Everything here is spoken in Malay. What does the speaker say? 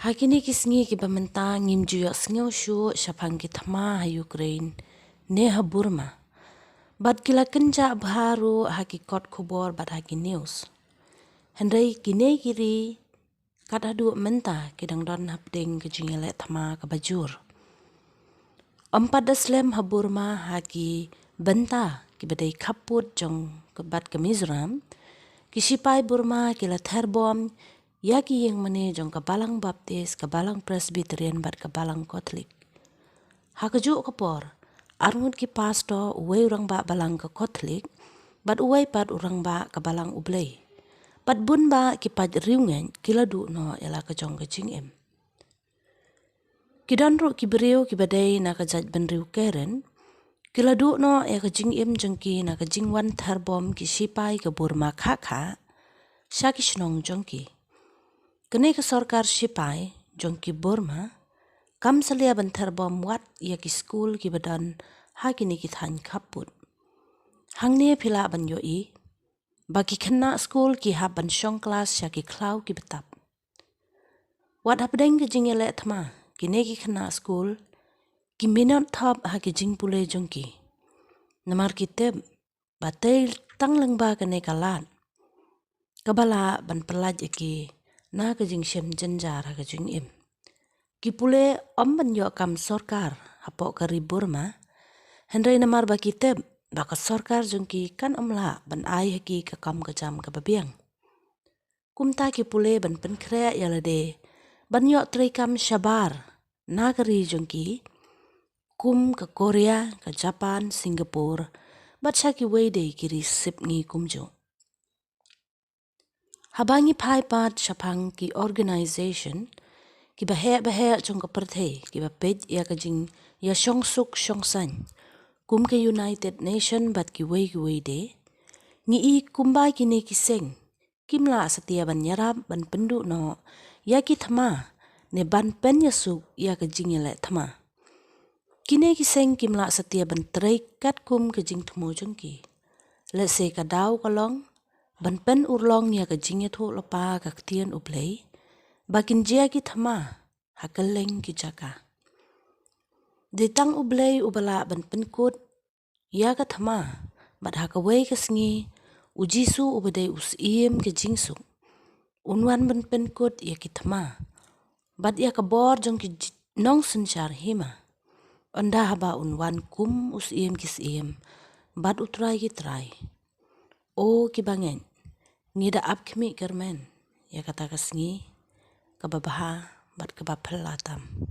Hakini kisngi ki bamenta ngimju yak sngeu shu shapang ki thama ha Ukraine ne ha Burma. Bat kila kenja bharu haki kot khubor bat haki news. Hendai kine kiri kat hadu menta kidang don hapding ke jingele thama ka bajur. Empat daslem ha Burma haki benta ki badai kaput jong ke bat ke Mizoram. Kisipai Burma kila terbom yaki yang mene jong kabalang baptis, kabalang presbyterian bat kabalang Katolik. Hakajuk kapor, arngut ki pastor uway urang ba balang ke Katolik, bat uway pat urang ba kabalang ublay. Bat bun ba ki pat riungen kila du no yala ke jong ke jingem. Kidanru ki beriu ki badai na ke jaj benriu keren, kila du no ya ke jingem jengki na ke jingwan terbom ki sipai ke Burma kaka, syaki senong jongki. Kene ke sorkar sipai jongki Burma, kam salia bentar bom wat ia ki skul ki badan hakini ki than kaput. Hang ne pila ban yoi, bagi kena skul ki hab ban syong kelas ya ki klau ki betap. Wat hapdeng ke jingele thma, kine ki kena skul, ki minot thop haki jing pule jongki. Namar ki teb, batel tang lengba kene kalat. Kabala ban pelaj ki na ke jing syem jenjar ha ke jing im. Kipule ban yo kam sorkar hapok kari Burma, hendai namar baki teb baka sorkar jongki kan la ban ai haki ke kam ke jam ke babiang. Kumta kipule ban penkrea yalade ban yo kam syabar na kari jongki kum ke Korea, ke Japan, Singapura, bat syaki wede kiri sip ngi kumjo. Habangi pai pat syapang ki organisation ki bahaya jong ke perthei ki bapej ya ke jing ya syong suk syong san kum ke United Nation bat ki wei de ngi I kumba kini ki seng kimla setia ban nyarap ban pendu no ya ki thama ne ban pen ya suk ya ke jing ele thama kine ki seng kimla setia ban trei kat kum ke jing thmu jongki le se ka dau kalong ban pen urlong ya ke jing tho lopa ka ktien ublei bakin jia ki thama hakeleng ki jaka. Ditang ublei ubala ban penkut ya ka thama bat hakawai ke sngi ujisu ubadai usiem ke jingsu. Unwan ban penkut ya ki thama bat ya ka bor jong ki nong senchar hima. Onda haba unwan kum usiem ki siem bat utrai ki trai. O ki bangen ngida ap kemi kermen ya kata ke sngi kababaha bat kabapel atam.